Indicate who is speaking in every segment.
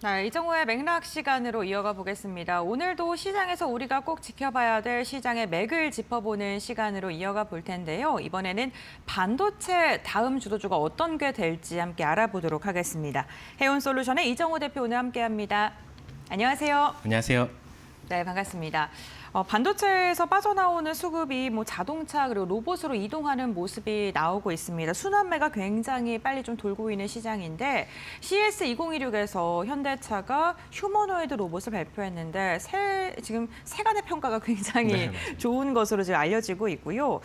Speaker 1: 네, 이정호의 맥락 시간으로 이어가 보겠습니다. 오늘도 시장에서 우리가 꼭 지켜봐야 될 시장의 맥을 짚어보는 시간으로 이어가 볼 텐데요. 이번에는 반도체 다음 주도주가 어떤 게 될지 함께 알아보도록 하겠습니다. 해운솔루션의 이정호 대표 오늘 함께합니다. 안녕하세요.
Speaker 2: 안녕하세요.
Speaker 1: 네, 반갑습니다. 반도체에서 빠져나오는 수급이 자동차 그리고 로봇으로 이동하는 모습이 나오고 있습니다. 순환매가 굉장히 빨리 좀 돌고 있는 시장인데 CS2016에서 현대차가 휴머노이드 로봇을 발표했는데 지금 세간의 평가가 굉장히 좋은 것으로 지금 알려지고 있고요.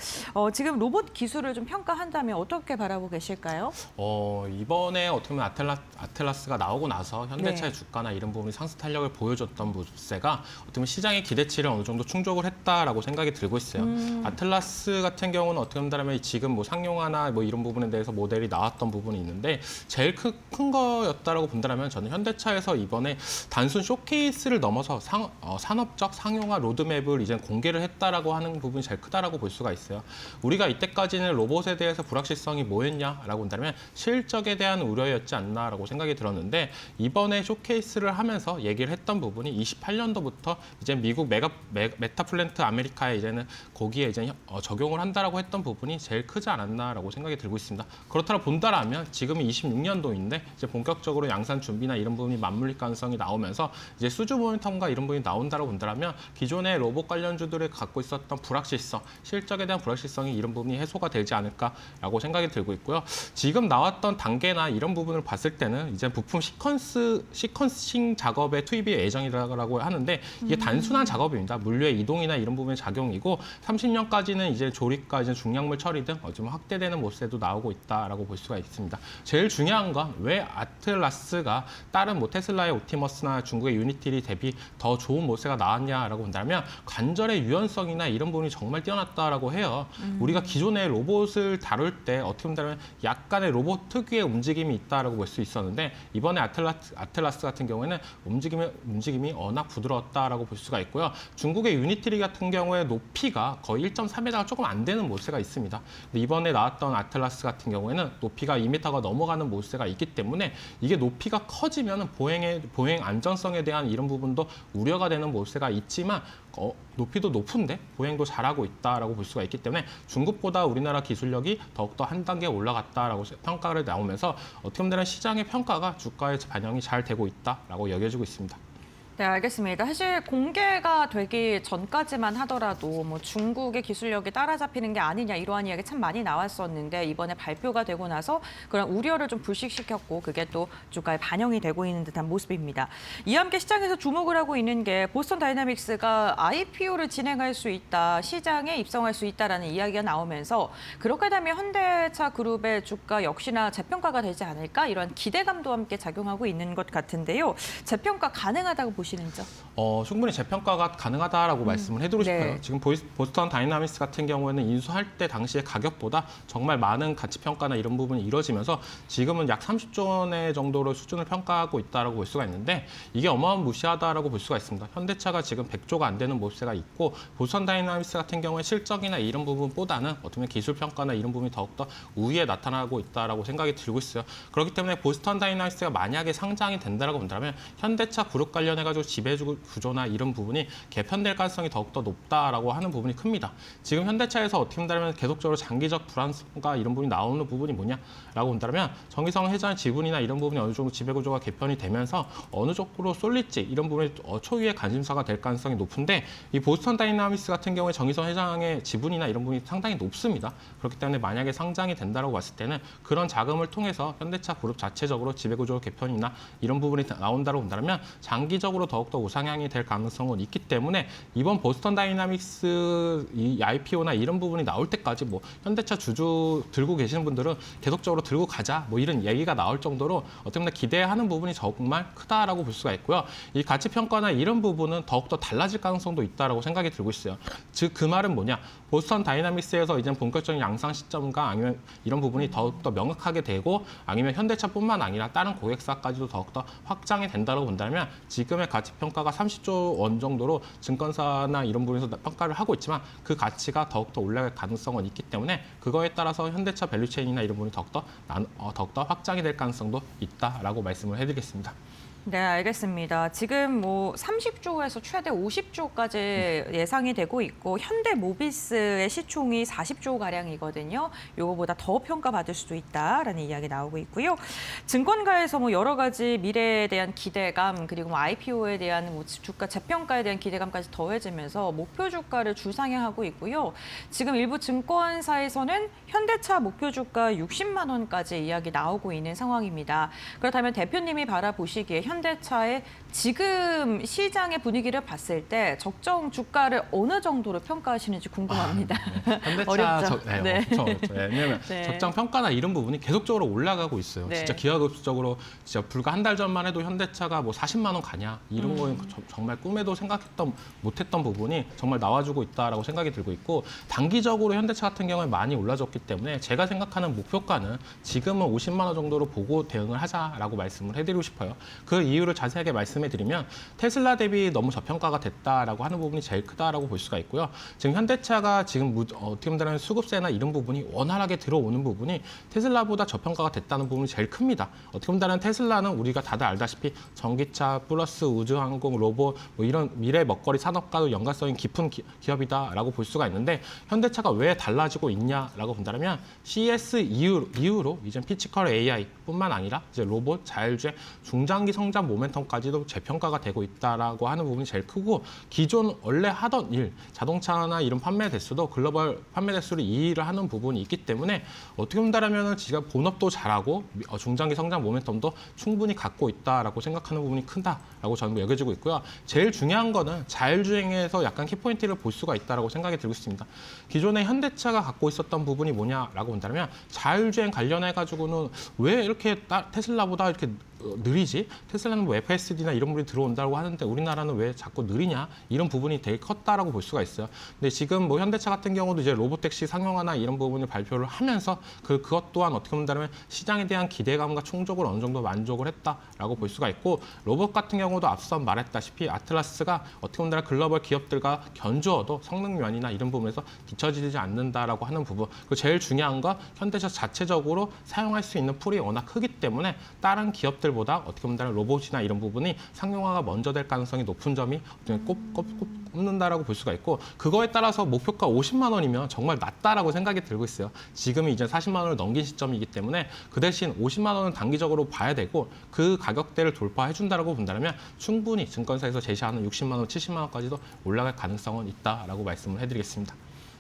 Speaker 1: 지금 로봇 기술을 좀 평가한다면 어떻게 바라보고 계실까요?
Speaker 2: 이번에 어떻게 보면 아틀라스가 나오고 나서 현대차의
Speaker 1: 네.
Speaker 2: 주가나 이런 부분이 상승 탄력을 보여줬던 모습세가 어떻게 보면 시장의 기대치를 어느 정도 충족을 했다라고 생각이 들고 있어요. 아틀라스 같은 경우는 어떻게 본다면 지금 상용화나 이런 부분에 대해서 모델이 나왔던 부분이 있는데 제일 큰 거였다라고 본다면 저는 현대차에서 이번에 단순 쇼케이스를 넘어서 산업적 상용화 로드맵을 이제 공개를 했다라고 하는 부분이 제일 크다라고 볼 수가 있어요. 우리가 이때까지는 로봇에 대해서 불확실성이 뭐였냐라고 본다면 실적에 대한 우려였지 않나라고 생각이 들었는데 이번에 쇼케이스를 하면서 얘기를 했던 부분이 28년도부터 이제 미국 메타플랜트 아메리카에 이제는 거기에 이제 적용을 한다라고 했던 부분이 제일 크지 않았나라고 생각이 들고 있습니다. 그렇다고 본다라면 지금이 26년도인데 이제 본격적으로 양산 준비나 이런 부분이 맞물릴 가능성이 나오면서 이제 수주 모멘텀과 이런 부분이 나온다라고 본다라면 기존의 로봇 관련주들이 갖고 있었던 불확실성, 실적에 대한 불확실성이 이런 부분이 해소가 되지 않을까라고 생각이 들고 있고요. 지금 나왔던 단계나 이런 부분을 봤을 때는 이제 부품 시퀀싱 작업에 투입이 예정이라고 하는데 이게 단순한 작업입니다. 물류의 이동이나 이런 부분의 작용이고 30년까지는 이제 조립과 이제 중량물 처리 등 좀 확대되는 모습도 나오고 있다라고 볼 수가 있습니다. 제일 중요한 건 왜 아틀라스가 다른 테슬라의 옵티머스나 중국의 유니티리 대비 더 좋은 모세가 나왔냐라고 본다면 관절의 유연성이나 이런 부분이 정말 뛰어났다라고 해요. 우리가 기존의 로봇을 다룰 때 어떻게 본다면 약간의 로봇 특유의 움직임이 있다라고 볼 수 있었는데 이번에 아틀라스 같은 경우에는 움직임이 워낙 부드러웠다라고 볼 수가 있고요. 중국의 유니티리 같은 경우에 높이가 거의 1.3m가 조금 안 되는 모세가 있습니다. 근데 이번에 나왔던 아틀라스 같은 경우에는 높이가 2m가 넘어가는 모세가 있기 때문에 이게 높이가 커지면 보행 안전성에 대한 이런 부분도 우려가 되는 모세가 있지만 높이도 높은데 보행도 잘하고 있다라고 볼 수가 있기 때문에 중국보다 우리나라 기술력이 더욱더 한 단계 올라갔다라고 평가를 나오면서 어떻게 보면 시장의 평가가 주가에 반영이 잘 되고 있다라고 여겨지고 있습니다.
Speaker 1: 네, 알겠습니다. 사실 공개가 되기 전까지만 하더라도 중국의 기술력이 따라잡히는 게 아니냐 이러한 이야기 참 많이 나왔었는데 이번에 발표가 되고 나서 그런 우려를 좀 불식시켰고 그게 또 주가에 반영이 되고 있는 듯한 모습입니다. 이와 함께 시장에서 주목을 하고 있는 게 보스턴 다이나믹스가 IPO를 진행할 수 있다, 시장에 입성할 수 있다라는 이야기가 나오면서 그렇게 되면 현대차 그룹의 주가 역시나 재평가가 되지 않을까 이런 기대감도 함께 작용하고 있는 것 같은데요. 재평가 가능하다고 보시는죠?
Speaker 2: 충분히 재평가가 가능하다라고 말씀을 해드리고 싶어요.
Speaker 1: 네.
Speaker 2: 지금 보스턴 다이나믹스 같은 경우에는 인수할 때 당시의 가격보다 정말 많은 가치 평가나 이런 부분이 이루어지면서 지금은 약 30조 원의 정도로 수준을 평가하고 있다라고 볼 수가 있는데 이게 어마무시하다라고 볼 수가 있습니다. 현대차가 지금 100조가 안 되는 모세가 있고 보스턴 다이나믹스 같은 경우에 실적이나 이런 부분보다는 어떻게 보면 기술 평가나 이런 부분이 더욱더 우위에 나타나고 있다라고 생각이 들고 있어요. 그렇기 때문에 보스턴 다이나믹스가 만약에 상장이 된다라고 본다면 현대차 그룹 관련해가지고 지배주 구조나 이런 부분이 개편될 가능성이 더욱더 높다라고 하는 부분이 큽니다. 지금 현대차에서 어떻게 본다면 계속적으로 장기적 불안성과 이런 부분이 나오는 부분이 뭐냐라고 본다면 정의성 회장 지분이나 이런 부분이 어느 정도 지배구조가 개편이 되면서 어느 쪽으로 쏠릴지 이런 부분이 초유의 관심사가 될 가능성이 높은데 이 보스턴 다이나믹스 같은 경우에 정의성 회장의 지분이나 이런 부분이 상당히 높습니다. 그렇기 때문에 만약에 상장이 된다고 봤을 때는 그런 자금을 통해서 현대차 그룹 자체적으로 지배구조 개편이나 이런 부분이 나온다고 본다면 장기적으로 더욱더 우상향이 될 가능성은 있기 때문에 이번 보스턴 다이나믹스 이 IPO나 이런 부분이 나올 때까지 현대차 주주 들고 계시는 분들은 계속적으로 들고 가자 이런 얘기가 나올 정도로 어떻게 보면 기대하는 부분이 정말 크다라고 볼 수가 있고요. 이 가치 평가나 이런 부분은 더욱더 달라질 가능성도 있다라고 생각이 들고 있어요. 즉 그 말은 뭐냐? 보스턴 다이나믹스에서 이제 본격적인 양상 시점과 아니면 이런 부분이 더욱더 명확하게 되고 아니면 현대차뿐만 아니라 다른 고객사까지도 더욱더 확장이 된다고 본다면 지금의 가치 평가가 30조 원 정도로 증권사나 이런 부분에서 평가를 하고 있지만 그 가치가 더욱더 올라갈 가능성은 있기 때문에 그거에 따라서 현대차 밸류체인이나 이런 부분이 더욱더 확장이 될 가능성도 있다라고 말씀을 해드리겠습니다.
Speaker 1: 네, 알겠습니다. 지금 뭐 30조에서 최대 50조까지 예상이 되고 있고 현대모비스의 시총이 40조 가량이거든요. 요거보다 더 평가받을 수도 있다라는 이야기 나오고 있고요. 증권가에서 뭐 여러 가지 미래에 대한 기대감 그리고 뭐 IPO에 대한 뭐 주가 재평가에 대한 기대감까지 더해지면서 목표 주가를 줄상향하고 있고요. 지금 일부 증권사에서는 현대차 목표 주가 60만 원까지 이야기 나오고 있는 상황입니다. 그렇다면 대표님이 바라보시기에 현대차의 지금 시장의 분위기를 봤을 때 적정 주가를 어느 정도로 평가하시는지 궁금합니다.
Speaker 2: 현대차
Speaker 1: 어렵죠? 네.
Speaker 2: 어렵죠. 왜냐하면
Speaker 1: 네.
Speaker 2: 적정 평가나 이런 부분이 계속적으로 올라가고 있어요.
Speaker 1: 네.
Speaker 2: 진짜 기하급수적으로 진짜 불과 한 달 전만 해도 현대차가 뭐 40만 원 가냐 이런 거는 정말 꿈에도 못했던 부분이 정말 나와주고 있다라고 생각이 들고 있고 단기적으로 현대차 같은 경우에 많이 올라졌기 때문에 제가 생각하는 목표가는 지금은 50만 원 정도로 보고 대응을 하자라고 말씀을 해드리고 싶어요. 그 이유를 자세하게 말씀해드리면 테슬라 대비 너무 저평가가 됐다라고 하는 부분이 제일 크다라고 볼 수가 있고요. 지금 현대차가 지금 어떻게 보면 수급세나 이런 부분이 원활하게 들어오는 부분이 테슬라보다 저평가가 됐다는 부분이 제일 큽니다. 어떻게 보면 테슬라는 우리가 다들 알다시피 전기차 플러스 우주항공 로봇 뭐 이런 미래 먹거리 산업과도 연관성이 깊은 기업이다라고 볼 수가 있는데 현대차가 왜 달라지고 있냐라고 본다면 CES 이후로 이제 피지컬 AI뿐만 아니라 이제 로봇, 자율주행, 중장기 성장 모멘텀까지도 재평가가 되고 있다라고 하는 부분이 제일 크고 기존 원래 하던 일, 자동차나 이런 판매 대수도 글로벌 판매 대수를 2위를 하는 부분이 있기 때문에 어떻게 본다면 지가 본업도 잘하고 중장기 성장 모멘텀도 충분히 갖고 있다라고 생각하는 부분이 크다라고 저는 여겨지고 있고요. 제일 중요한 거는 자율주행에서 약간 키포인트를 볼 수가 있다라고 생각이 들고 있습니다. 기존에 현대차가 갖고 있었던 부분이 뭐냐라고 본다면 자율주행 관련해가지고는 왜 이렇게 테슬라보다 이렇게 느리지? 테슬라는 뭐 FSD나 이런 분이 들어온다고 하는데 우리나라는 왜 자꾸 느리냐? 이런 부분이 되게 컸다라고 볼 수가 있어요. 근데 지금 뭐 현대차 같은 경우도 이제 로보택시 상용화나 이런 부분을 발표를 하면서 그것 또한 어떻게 본다면 시장에 대한 기대감과 충족을 어느 정도 만족을 했다라고 볼 수가 있고 로봇 같은 경우도 앞서 말했다시피 아틀라스가 어떻게 본다면 글로벌 기업들과 견주어도 성능 면이나 이런 부분에서 뒤처지지 않는다라고 하는 부분. 그리고 제일 중요한 건 현대차 자체적으로 사용할 수 있는 풀이 워낙 크기 때문에 다른 기업들 보다 어떻게 보면 로봇이나 이런 부분이 상용화가 먼저 될 가능성이 높은 점이 꼽는다라고 볼 수가 있고 그거에 따라서 목표가 50만 원이면 정말 낮다라고 생각이 들고 있어요. 지금이 이제 40만 원을 넘긴 시점이기 때문에 그 대신 50만 원은 단기적으로 봐야 되고 그 가격대를 돌파해 준다라고 본다면 충분히 증권사에서 제시하는 60만 원, 70만 원까지도 올라갈 가능성은 있다라고 말씀을 해드리겠습니다.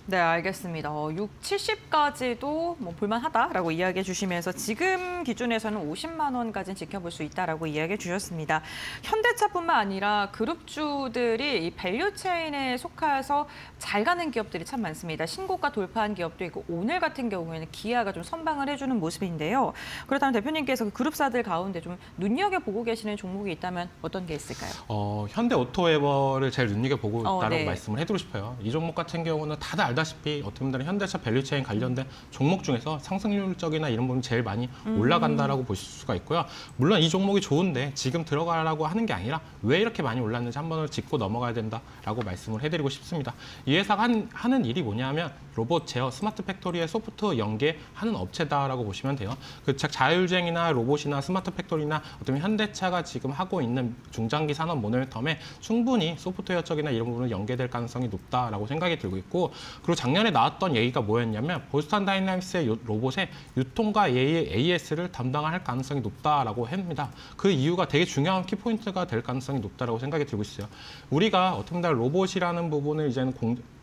Speaker 1: 네, 알겠습니다. 6, 70까지도 뭐 볼만하다라고 이야기해 주시면서 지금 기준에서는 50만 원까지는 지켜볼 수 있다라고 이야기해 주셨습니다. 현대차뿐만 아니라 그룹주들이 이 밸류체인에 속해서 잘 가는 기업들이 참 많습니다. 신고가 돌파한 기업도 있고 오늘 같은 경우에는 기아가 좀 선방을 해주는 모습인데요. 그렇다면 대표님께서 그 그룹사들 가운데 좀 눈여겨보고 계시는 종목이 있다면 어떤 게 있을까요?
Speaker 2: 현대오토웨버를 제일 눈여겨보고 있다고
Speaker 1: 네.
Speaker 2: 말씀을 해드리고 싶어요. 이 종목 같은 경우는 다들 알다시피 어떻게 보면 현대차 밸류체인 관련된 종목 중에서 상승률적이나 이런 부분이 제일 많이 올라간다라고 보실 수가 있고요. 물론 이 종목이 좋은데 지금 들어가라고 하는 게 아니라 왜 이렇게 많이 올랐는지 한 번을 짚고 넘어가야 된다라고 말씀을 해드리고 싶습니다. 이 회사가 하는 일이 뭐냐면 로봇 제어 스마트 팩토리에 소프트웨어 연계하는 업체다라고 보시면 돼요. 그 자율주행이나 로봇이나 스마트 팩토리나 어떤 현대차가 지금 하고 있는 중장기 산업 모멘텀에 충분히 소프트웨어 쪽이나 이런 부분은 연계될 가능성이 높다라고 생각이 들고 있고 그리고 작년에 나왔던 얘기가 뭐였냐면 보스턴 다이나믹스의 로봇의 유통과 AS를 담당할 가능성이 높다라고 합니다. 그 이유가 되게 중요한 키포인트가 될 가능성이 높다라고 생각이 들고 있어요. 우리가 어떻게 보면 로봇이라는 부분을 이제는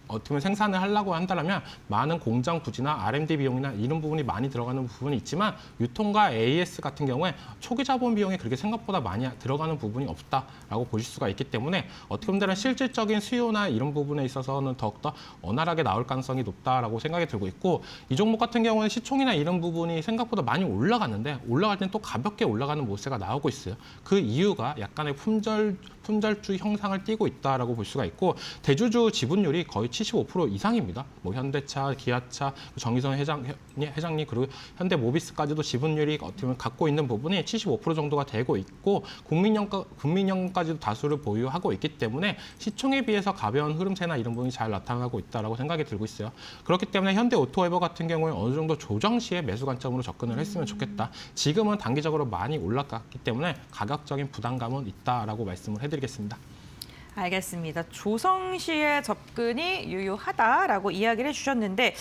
Speaker 2: 어떻게 보면 생산을 하려고 한다면 많은 공장 부지나 R&D 비용이나 이런 부분이 많이 들어가는 부분이 있지만 유통과 AS 같은 경우에 초기 자본 비용이 그렇게 생각보다 많이 들어가는 부분이 없다라고 보실 수가 있기 때문에 어떻게 보면 실질적인 수요나 이런 부분에 있어서는 더욱더 원활하게 나올 가능성이 높다라고 생각이 들고 있고 이 종목 같은 경우는 시총이나 이런 부분이 생각보다 많이 올라갔는데 올라갈 때는 또 가볍게 올라가는 모세가 나오고 있어요. 그 이유가 약간의 품절주 형상을 띠고 있다라고 볼 수가 있고 대주주 지분율이 거의 75% 이상입니다. 뭐 현대차, 기아차, 정의선 회장님 그리고 현대모비스까지도 지분율이 어떻게 보면 갖고 있는 부분이 75% 정도가 되고 있고 국민연금까지도 다수를 보유하고 있기 때문에 시총에 비해서 가벼운 흐름세나 이런 부분이 잘 나타나고 있다라고 생각이 들고 있어요. 그렇기 때문에 현대오토웨버 같은 경우에 어느 정도 조정 시에 매수 관점으로 접근을 했으면 좋겠다. 지금은 단기적으로 많이 올라갔기 때문에 가격적인 부담감은 있다라고 말씀을 해드리겠습니다.
Speaker 1: 알겠습니다. 조성시의 접근이 유효하다라고 이야기를 해주셨는데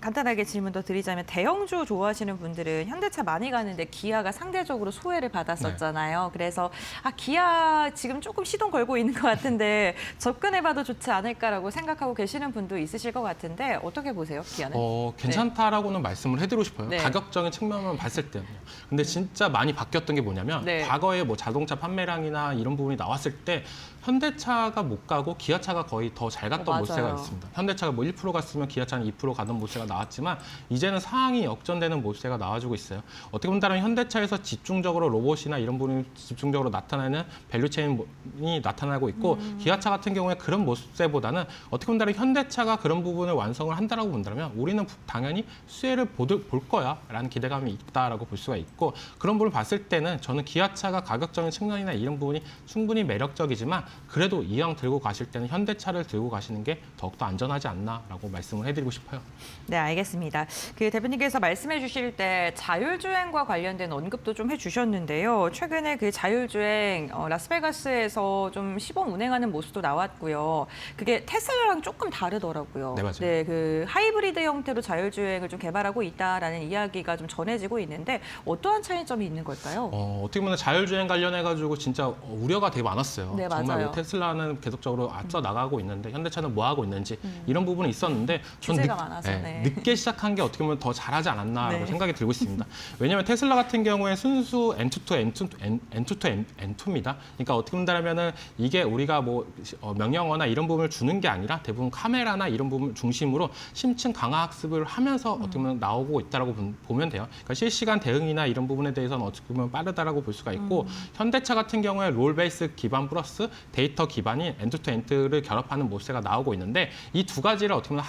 Speaker 1: 간단하게 질문 더 드리자면 대형주 좋아하시는 분들은 현대차 많이 가는데 기아가 상대적으로 소외를 받았었잖아요. 그래서 기아 지금 조금 시동 걸고 있는 것 같은데 접근해봐도 좋지 않을까라고 생각하고 계시는 분도 있으실 것 같은데 어떻게 보세요, 기아는?
Speaker 2: 괜찮다라고는 말씀을 해드리고 싶어요.
Speaker 1: 네.
Speaker 2: 가격적인 측면만 봤을 때는요. 근데 진짜 많이 바뀌었던 게 뭐냐면
Speaker 1: 네.
Speaker 2: 과거에 뭐 자동차 판매량이나 이런 부분이 나왔을 때 현대차가 못 가고 기아차가 거의 더 잘 갔던
Speaker 1: 맞아요.
Speaker 2: 모세가 있습니다. 현대차가 뭐 1% 갔으면 기아차는 2% 가던 모세가 나왔지만 이제는 상황이 역전되는 모세가 나와주고 있어요. 어떻게 본다면 현대차에서 집중적으로 로봇이나 이런 부분이 집중적으로 나타나는 밸류체인이 나타나고 있고 기아차 같은 경우에 그런 모세보다는 어떻게 본다면 현대차가 그런 부분을 완성을 한다라고 본다면 우리는 당연히 수혜를 볼 거야라는 기대감이 있다라고 볼 수가 있고 그런 부분을 봤을 때는 저는 기아차가 가격적인 측면이나 이런 부분이 충분히 매력적이지만 그래도 이왕 들고 가실 때는 현대차를 들고 가시는 게 더욱더 안전하지 않나라고 말씀을 해드리고 싶어요.
Speaker 1: 네, 알겠습니다. 대표님께서 말씀해 주실 때 자율주행과 관련된 언급도 좀 해주셨는데요. 최근에 자율주행 라스베가스에서 좀 시범 운행하는 모습도 나왔고요. 그게 테슬라랑 조금 다르더라고요.
Speaker 2: 네, 맞아요.
Speaker 1: 네, 하이브리드 형태로 자율주행을 좀 개발하고 있다라는 이야기가 좀 전해지고 있는데 어떠한 차이점이 있는 걸까요?
Speaker 2: 어떻게 보면 자율주행 관련해가지고 진짜 우려가 되게 많았어요.
Speaker 1: 네,
Speaker 2: 정말
Speaker 1: 맞아요.
Speaker 2: 뭐 테슬라는 계속적으로 앞서 나가고 있는데 현대차는 뭐 하고 있는지 이런 부분이 있었는데 전
Speaker 1: 규제가 많아서,
Speaker 2: 늦게 시작한 게 어떻게 보면 더 잘하지 않았나라고
Speaker 1: 네.
Speaker 2: 생각이 들고 있습니다. 왜냐하면 테슬라 같은 경우에 순수 N2입니다. 그러니까 어떻게 본다면은 이게 우리가 뭐 명령어나 이런 부분을 주는 게 아니라 대부분 카메라나 이런 부분 중심으로 심층 강화 학습을 하면서 어떻게 보면 나오고 있다라고 보면 돼요. 그러니까 실시간 대응이나 이런 부분에 대해서는 어떻게 보면 빠르다라고 볼 수가 있고 현대차 같은 경우에 롤 베이스 기반 플러스 데이터 기반인 엔드-투-엔드를 결합하는 모세가 나오고 있는데 이 두 가지를 어떻게 보면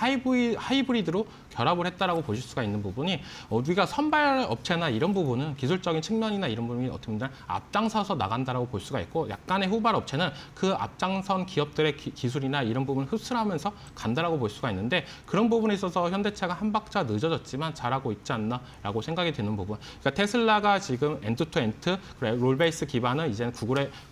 Speaker 2: 하이브리드로 결합을 했다라고 보실 수가 있는 부분이 우리가 선발 업체나 이런 부분은 기술적인 측면이나 이런 부분이 어떻게 보면 앞장서서 나간다라고 볼 수가 있고 약간의 후발 업체는 그 앞장선 기업들의 기술이나 이런 부분을 흡수하면서 간다라고 볼 수가 있는데 그런 부분에 있어서 현대차가 한 박자 늦어졌지만 잘하고 있지 않나라고 생각이 드는 부분. 그러니까 테슬라가 지금 엔드-투-엔드 롤베이스 기반은 이제는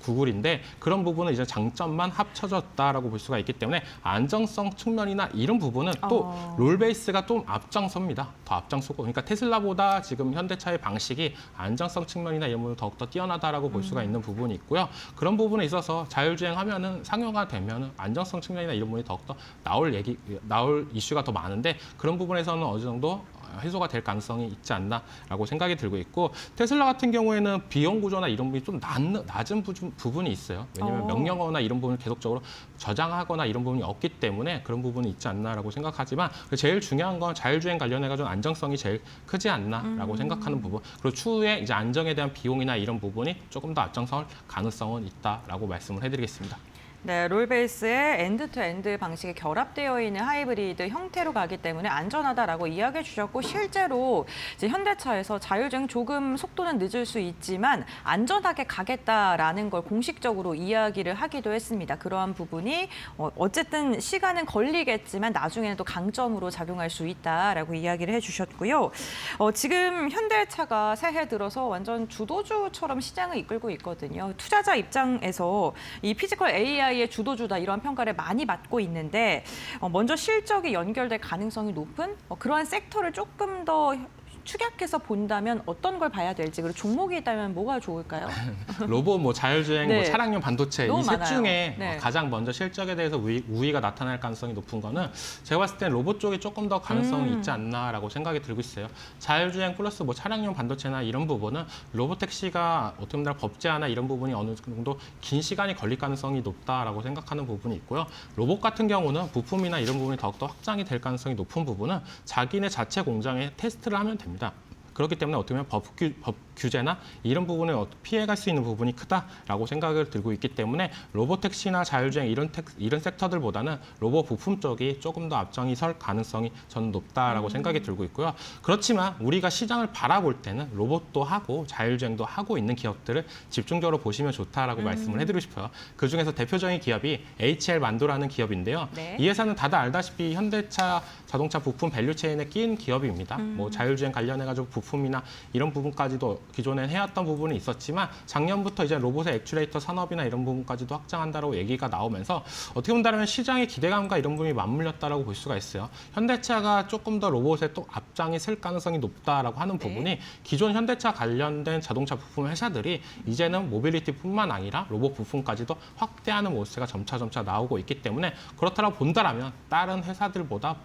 Speaker 2: 구글인데 그런 부분은 이제 장점만 합쳐졌다라고 볼 수가 있기 때문에 안정성 측면이나 이런 부분은 또 롤베이스가 좀 앞장섭니다. 더 앞장서고 그러니까 테슬라보다 지금 현대차의 방식이 안정성 측면이나 이런 부분은 더욱더 뛰어나다라고 볼 수가 있는 부분이 있고요. 그런 부분에 있어서 자율주행하면은 상용화 되면은 안정성 측면이나 이런 부분이 더욱더 나올 이슈가 더 많은데 그런 부분에서는 어느 정도 해소가 될 가능성이 있지 않나라고 생각이 들고 있고 테슬라 같은 경우에는 비용 구조나 이런 부분이 좀 낮은 부분이 있어요. 왜냐하면 명령어나 이런 부분을 계속적으로 저장하거나 이런 부분이 없기 때문에 그런 부분이 있지 않나라고 생각하지만 제일 중요한 건 자율주행 관련해가지고 안정성이 제일 크지 않나라고 생각하는 부분. 그리고 추후에 이제 안정에 대한 비용이나 이런 부분이 조금 더 앞장설 가능성은 있다라고 말씀을 해드리겠습니다.
Speaker 1: 네, 롤베이스의 엔드-투-엔드 방식이 결합되어 있는 하이브리드 형태로 가기 때문에 안전하다라고 이야기해 주셨고 실제로 이제 현대차에서 자율주행 조금 속도는 늦을 수 있지만 안전하게 가겠다라는 걸 공식적으로 이야기를 하기도 했습니다. 그러한 부분이 어쨌든 시간은 걸리겠지만 나중에는 또 강점으로 작용할 수 있다라고 이야기를 해주셨고요. 지금 현대차가 새해 들어서 완전 주도주처럼 시장을 이끌고 있거든요. 투자자 입장에서 이 피지컬 AI의 주도주다 이런 평가를 많이 받고 있는데 먼저 실적이 연결될 가능성이 높은 그러한 섹터를 조금 더 축약해서 본다면 어떤 걸 봐야 될지 그리고 종목이 있다면 뭐가 좋을까요?
Speaker 2: 로봇, 뭐 자율주행,
Speaker 1: 네.
Speaker 2: 뭐 차량용 반도체 이 셋
Speaker 1: 많아요.
Speaker 2: 중에
Speaker 1: 네.
Speaker 2: 가장 먼저 실적에 대해서 우위가 나타날 가능성이 높은 거는 제가 봤을 때 로봇 쪽이 조금 더 가능성이 있지 않나라고 생각이 들고 있어요. 자율주행 플러스 뭐 차량용 반도체나 이런 부분은 로봇택시가 어떻게 보면 법제화나 이런 부분이 어느 정도 긴 시간이 걸릴 가능성이 높다라고 생각하는 부분이 있고요. 로봇 같은 경우는 부품이나 이런 부분이 더욱더 확장이 될 가능성이 높은 부분은 자기네 자체 공장에 테스트를 하면 됩니다. 그렇기 때문에 어떻게 보면 법 규제나 이런 부분을 피해갈 수 있는 부분이 크다라고 생각을 들고 있기 때문에 로보택시나 자율주행 이런 섹터들보다는 로봇 부품 쪽이 조금 더 앞장이 설 가능성이 저는 높다라고 생각이 들고 있고요. 그렇지만 우리가 시장을 바라볼 때는 로봇도 하고 자율주행도 하고 있는 기업들을 집중적으로 보시면 좋다라고 말씀을 해드리고 싶어요. 그중에서 대표적인 기업이 HL 만도라는 기업인데요.
Speaker 1: 네.
Speaker 2: 이 회사는 다들 알다시피 현대차 자동차 부품 밸류체인에 끼인 기업입니다. 뭐 자율주행 관련해가지고 부품이나 이런 부분까지도 기존에 해왔던 부분이 있었지만 작년부터 이제 로봇의 액추레이터 산업이나 이런 부분까지도 확장한다라고 얘기가 나오면서 어떻게 본다면 시장의 기대감과 이런 부분이 맞물렸다라고 볼 수가 있어요. 현대차가 조금 더 로봇에 또 앞장이 쓸 가능성이 높다라고 하는 부분이 기존 현대차 관련된 자동차 부품 회사들이 이제는 모빌리티뿐만 아니라 로봇 부품까지도 확대하는 모습가 점차 나오고 있기 때문에 그렇다고 본다라면 다른 회사들보다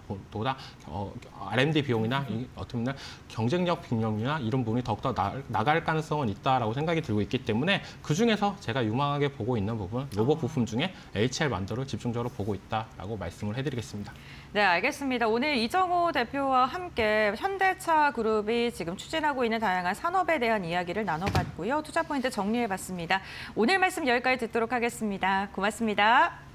Speaker 2: R&D 비용이나 어떻게 보면 경쟁력 비용이나 이런 부분이 더욱더 나갈 가능성은 있다라고 생각이 들고 있기 때문에 그중에서 제가 유망하게 보고 있는 부분 로봇 부품 중에 HL 만도를 집중적으로 보고 있다라고 말씀을 해드리겠습니다.
Speaker 1: 네, 알겠습니다. 오늘 이정호 대표와 함께 현대차 그룹이 지금 추진하고 있는 다양한 산업에 대한 이야기를 나눠봤고요. 투자 포인트 정리해봤습니다. 오늘 말씀 여기까지 듣도록 하겠습니다. 고맙습니다.